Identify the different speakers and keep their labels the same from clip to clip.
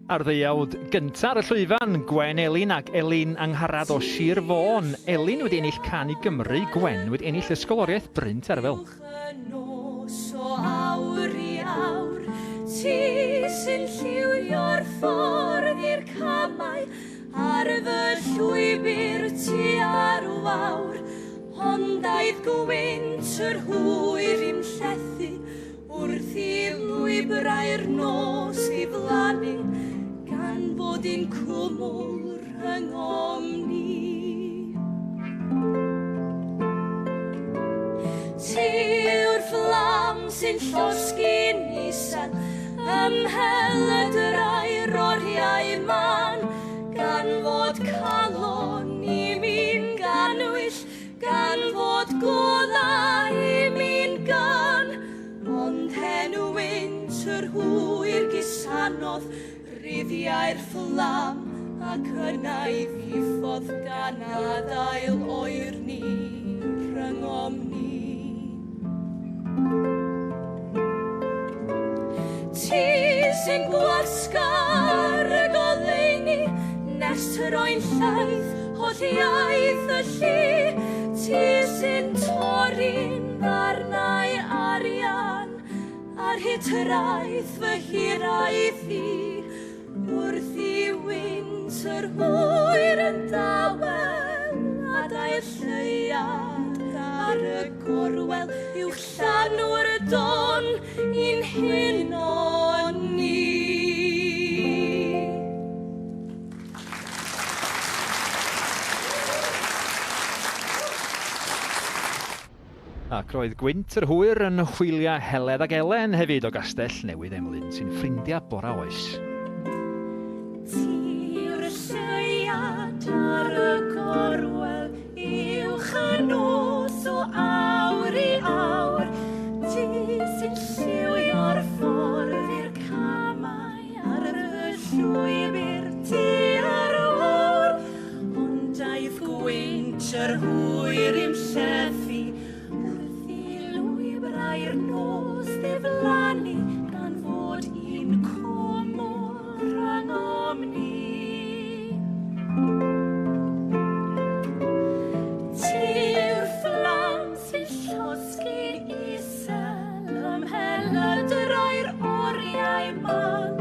Speaker 1: Ar ddeuawd gyntaf ar y llwyfan, Gwen Elin ac Elin Angharad o Sir Fôn. Elin wedi ennill Can i Gymru, Gwen wedi ennill ysgoloriaeth Bryn Terfel.
Speaker 2: Ti sy'n lliwio'r ffordd i'r camau ar fy llwybr ti ar wawr, ond aeth gwynt yr hwyr i'n llethu wrth i lwybrau'r nos i flannu, gan bod i'n cwmwr yng ngomni. Ti yw'r fflam sy'n llosgi'n isan, ymhel y drair oriau man, gan fod calon i mi'n ganwyll, gan fod golau i mi'n gan, ond henwynt yr hwyr gusanodd ryddiau'r fflam, ac yna i ddiffodd gan adael oer ni rhyngomni. Ti sy'n gwasgar y goleuni, nes roi'n llaeth holl iaith y llu. Ti sy'n torri'n ddarnau arian ar hytraeth fy hiraeth i, wrth i wynt yr hwyr yn dawel, adael lleiad ar y gorwel, yw llanw'r don i'n hyn o ni.
Speaker 1: Ac roedd Gwynt yr hwyr yn chwilio Heledd ag Elen hefyd o Gastell Newydd Emlyn, sy'n ffrindiau bora oes.
Speaker 2: Ti yw'r lleiad ar y gorwel, uwch y nos o awr i awr. Ti sy'n lliwio'r ffordd i'r camau ar y llwybr ti ar wawr, ond aeth gwynt yr hwyr i'n llethu wrth i lwybrau'r nos ddiflannu, gan fod i'n cwmwr yng ngomni. Ti yw'r fflam sy'n llosgi'n isel, ymhel y drair oriau man,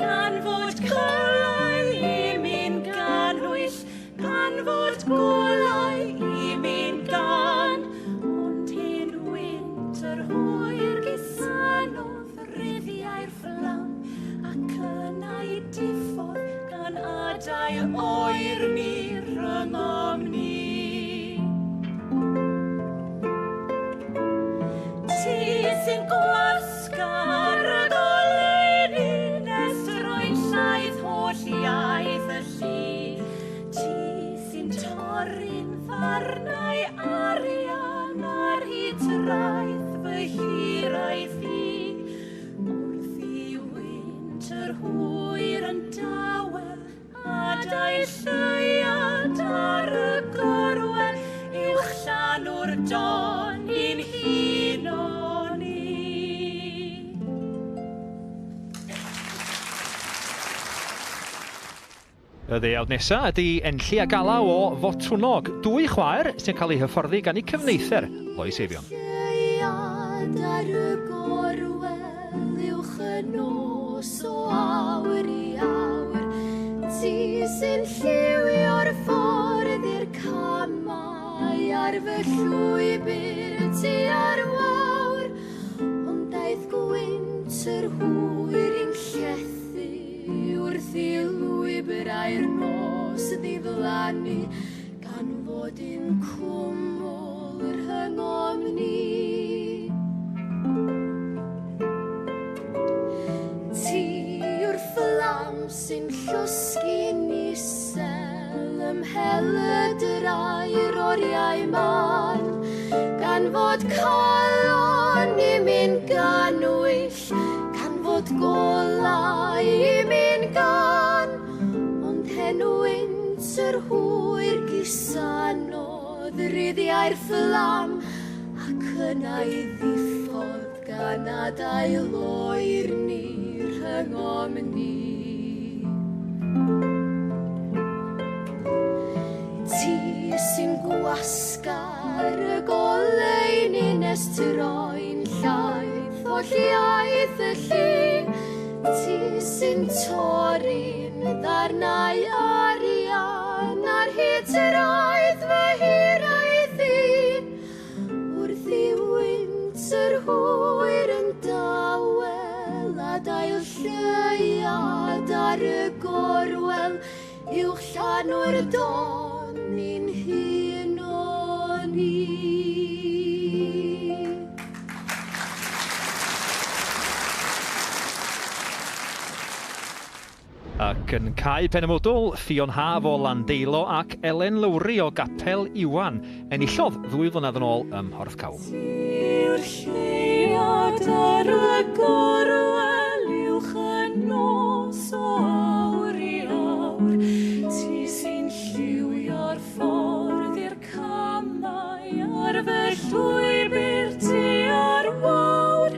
Speaker 2: gan fod colau i mi'n ganwyll, gan fod golau i mi'n gan, ond henwynt yr hwyr gusanodd ryddiau'r fflam, ac yna i diffodd gan adael oer ni rhyngomni. Ti sy'n gwasgar y goleuni, nes roi'n llaeth holl iaith y llu. Ti sy'n torri'n ddarnau arian ar hytraeth fy hiraeth i, wrth i wynt yr hwyr yn dawel, adael lleiad ar y gorwel, uwch llanw'r don i'n hun o ni.
Speaker 1: Y ddeuawd nesaf ydy Enlli a Galaw o Fotwnog, dwy chwaer sy'n cael eu hyfforddi gan eu cyfneither, Lois Eifion.
Speaker 2: Lleiad ar y gorwel, uwch y nos o awr i awr. Ti sy'n lliwio'r ffordd i'r camau ar fy llwybr ti ar wawr, ond aeth gwynt yr hwyr i'n llethu wrth i lwybrau'r nos ddiflannu, gan fod i'n cwmwr yng ngomni. Ti yw'r fflam sy'n llosgi'n isel, ymhel y drair oriau man, gan fod calon i mi'n ganwyll, gan fod golau i mi'n gan, ond henwynt yr hwyr gusanodd ryddiau'r fflam, ac yna i ddiffodd gan adael oer ni rhyngomni. gwasgar y golein nes troi'n llaeth o lliaeth y llu. Ti sy'n torri'n ddarnau arian ar hyd yr oedd fy hiraeth i. Wrth i wynt yr hwyr yn dawel a dail lleiad ar y gorwel uwch llanw'r don ni'n hun o ni.
Speaker 1: Ac yn cae penymwdol, Fion Haf o Landeilo ac Elen Lowry o Gapel Iwan enillodd 2 flynedd yn ôl ym Mhorth Cawl.
Speaker 2: Ti'r lleiad ar y gorwel uwch y nos o awr i awr. Ti sy'n lliwio'r ffordd i'r camau ar fy llwybr ti ar wawr.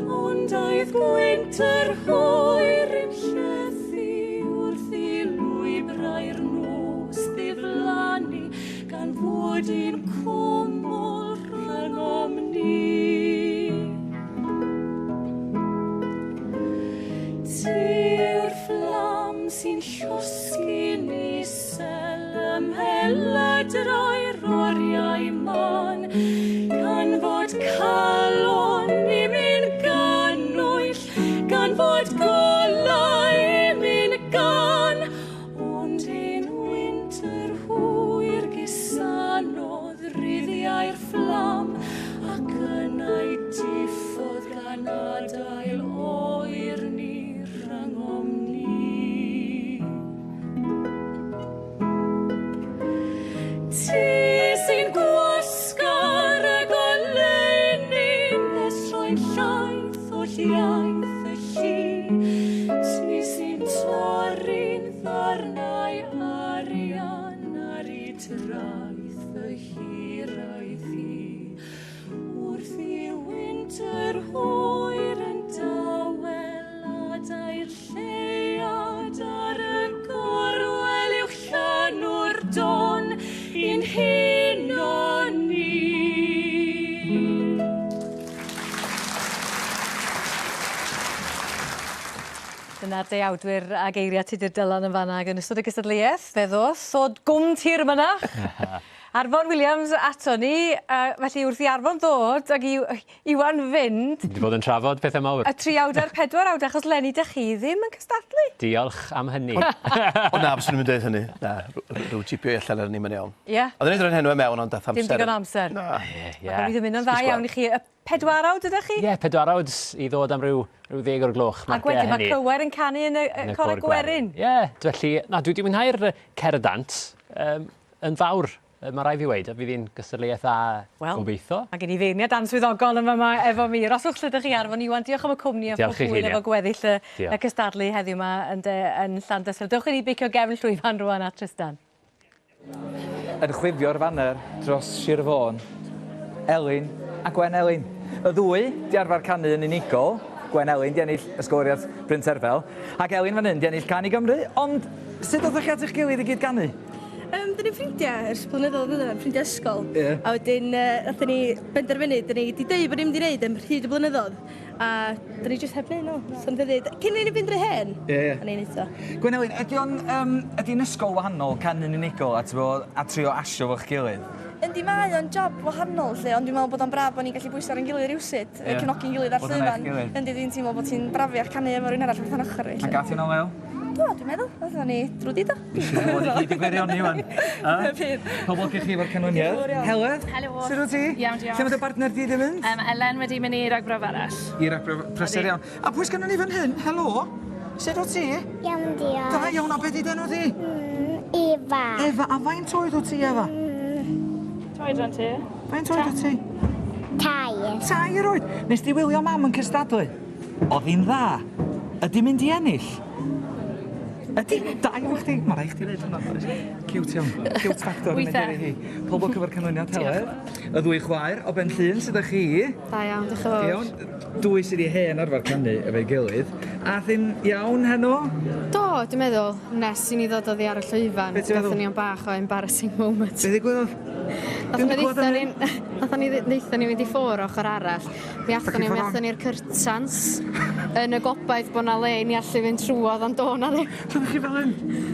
Speaker 2: Ond aeth gwynt yr hwyr yn llethu wrth i lwybrau'r nos ddiflannu gan fod i'n cwmwl rhyngom ni. Ti yw'r fflam sy'n llosgi'n isel ymhelad yr air oriau man gan fod calon i mi'n ganwyll gan fod golau i mi'n gan ond un wynt yr hwyr gusanodd ryddiau'r fflam ac yna'i diffodd gan adael oer ni rhyngom ni. Ti sy'n gwasgar y golenni nes troi'n llaeth o lliaeth y llu. Ti sy'n torri'n ddarnau arian ar ei traeth y hiraeth i. Wrth i wynt yr hwyr yn dawel a dair lleiad ar y gorwel uwch llanw'r don i'n hun o ni.
Speaker 3: Dyna'r deiawdwyr a geiriau Tudur Dylan yn fanna ac yn ystod y gystadleuaeth. Fe ddos, sod gwm tir mynach. Arfon Williams ato ni, felly wrth i Arfon ddod ac Iwan fynd.
Speaker 4: Wedi bod yn trafod pethau mawr.
Speaker 3: Y 3 awr 4 awr, achos Lenny dych chi ddim yn cystadlu.
Speaker 4: Diolch am hynny.
Speaker 5: O na, bys nhw'n mynd dweud hynny. Na, rhyw tipio allan ar ni'n mynd iawn.
Speaker 3: Ie.
Speaker 5: Oedden ni'n droi'n henw mewn ond dath amser.
Speaker 3: Dim digon amser.
Speaker 5: Na.
Speaker 3: Mae wedi mynd yn dda iawn i chi. Y 4 awr ydych chi?
Speaker 4: Ie, 4 awr i ddod am ryw 10 o'r gloch.
Speaker 3: Ac wedyn mae Cywer yn canu yn y coleg gwerin.
Speaker 4: Ie, felly, na, dwi wedi mwynhau'r cer y dant yn fawr. Mae rai fi weid, a fydd hi'n gystadleuaeth a gobeithio.
Speaker 3: Mae gen i feirniad answyddogol yma efo mi. Os wrth ydych chi Arfon Iwan, diolch am y cwmni a pob hwyl efo gweddill y cystadlu heddiw yma yn Llandysgol. Dewch i ni beicio gefn llwyfan rwan at Tristan.
Speaker 6: Yn chwifio'r fanner dros Sir Fôn, Elin a Gwen Elin. Y ddwy di arfer canu yn unigol. Gwen Elin di ennill ysgoloriaeth Bryn Terfel. Ac Elin fan hyn di ennill Canu Gymru. Ond sut oeddech chi at eich gilydd i gyd canu?
Speaker 7: Dyn ni'n ffrindiau ers blynyddoedd yna, ffrindiau ysgol. A wedyn, nathon ni benderfynu, dyn ni wedi dweud bod ni'n mynd i wneud am hyd y blynyddoedd. A dyn ni jyst heb wneud nhw. So ni'n dweud, cyn ni'n fynd rhy hen, a ni'n neud o.
Speaker 6: Gwen Elin, ydy'n ysgol wahanol canu'n unigol a trio asio fo'ch gilydd?
Speaker 7: Yndi mae o'n job wahanol lle, ond dwi'n meddwl bod o'n braf bod ni'n gallu bwyso ar ein gilydd rywsut, cefnogi'n gilydd ar llwyfan. Yndi dwi'n teimlo bod ti'n brafiach canu efo rhywun arall wrth ochr fi.
Speaker 6: A gath i'n o lew?
Speaker 7: Do, dwi'n meddwl. Nathon ni drwy di do.
Speaker 6: Bod i gyd yn gwirioni fan. Pobl chi efo'r canlyniad. Heledd?
Speaker 8: Helo.
Speaker 6: Sut wyt ti?
Speaker 8: Iawn, diolch.
Speaker 6: Lle mae dy partner di ddim mynd?
Speaker 8: Elen wedi mynd i'r agbraf arall.
Speaker 6: I'r prysur iawn. A pwy sgynnon ni fan hyn? Helo? Sut wyt ti?
Speaker 9: Iawn, diolch.
Speaker 6: Da, iawn, a beth i denw di?
Speaker 9: Eva.
Speaker 6: Eva, a faint oed wyt ti, Eva?
Speaker 8: Troedran ti?
Speaker 6: Faint oed wyt ti?
Speaker 9: Tair.
Speaker 6: 2 oed. Nes di wylio mam yn cystadlu? Oedd hi'n dda. Ydi mynd i ennill? Ydi, da i chdi. Mae rai chdi dweud hwnna. Cute iawn. Cute factor yn mynd i hi. Pobl cyfer canlyniad Heledd. Y ddwy chwaer o Ben Llyn sydd â chi.
Speaker 7: Da iawn, diolch yn fawr.
Speaker 6: Iawn. Dwy sydd i hen arfer canu efo'i gilydd. A ddim iawn heno?
Speaker 7: Do, dwi'n meddwl, nes i ni ddod oddi ar y llwyfan.
Speaker 6: Be ti'n meddwl?
Speaker 7: Gathon ni o'n bach o embarrassing moment.
Speaker 6: Be ddigwyddodd?
Speaker 10: Nathon ni ddeithio ni fynd i ffwr ochr arall. Mi athon ni'r Cyrtans yn y gobaith bod na le ni allu fynd trwodd am do na ddim.
Speaker 6: Ydych chi fel hyn?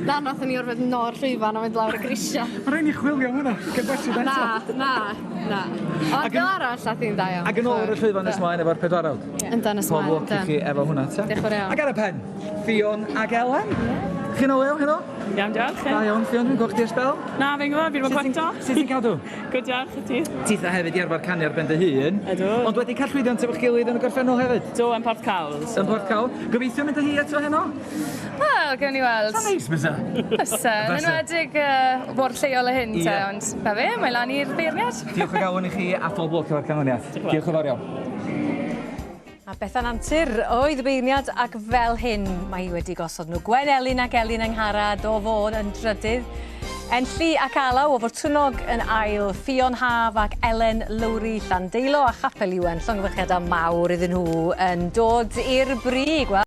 Speaker 10: Na, nathon ni orfod nôr rhwyfan a fynd lawr y grisia.
Speaker 6: Mae rhaid ni chwilio hwnna. Cefnwersi eto.
Speaker 10: Na. Ond fel arall nath i'n da iawn.
Speaker 6: Ac yn ôl y llwyfan ysmlaen efo'r pedwarawd?
Speaker 10: Yndan ysmlaen.
Speaker 6: Pob lwc i chi efo hwnna, ta?
Speaker 10: Diolch yn fawr iawn.
Speaker 6: Ac ar y pen, Fion ac Elen. Chi'n ôl heno?
Speaker 8: Iawn, diolch.
Speaker 6: Da iawn, Fion, dwi'n gwybod chdi'r spel?
Speaker 8: Na, fi'n gwybod, fi'n gwybod.
Speaker 6: Sut ti'n cadw?
Speaker 8: Good, diolch, y ti.
Speaker 6: Titha hefyd i arfer canu ar ben dy hun.
Speaker 8: Ydw.
Speaker 6: Ond wedi cael llwyddiant efo'ch gilydd yn y gorffennol hefyd?
Speaker 8: Do, yn Port Cowls.
Speaker 6: Yn Port Cawl. Gobeithio mynd â hi eto heno?
Speaker 8: Wel, gewn ni weld.
Speaker 6: Sa'n neis, bysa?
Speaker 8: Fysa. Yn enwedig bwrdd lleol y hyn, te, ond na fe, mae lan i'r beirniad.
Speaker 6: Diolch o galon i chi a phob lwc efo'r canlyniad. Diolch yn fawr iawn.
Speaker 3: A Bethan Antur oedd y beirniad ac fel hyn mae hi wedi gosod nhw. Gwen Elin ac Elin Angharad o Fôn yn drydydd. Enlli ac Alaw o Fortwnog yn ail. Fion Haf ac Elen Lowri Llandeilo a Chapel Iwen. Llongyfarchiadau mawr iddyn nhw yn dod i'r brig.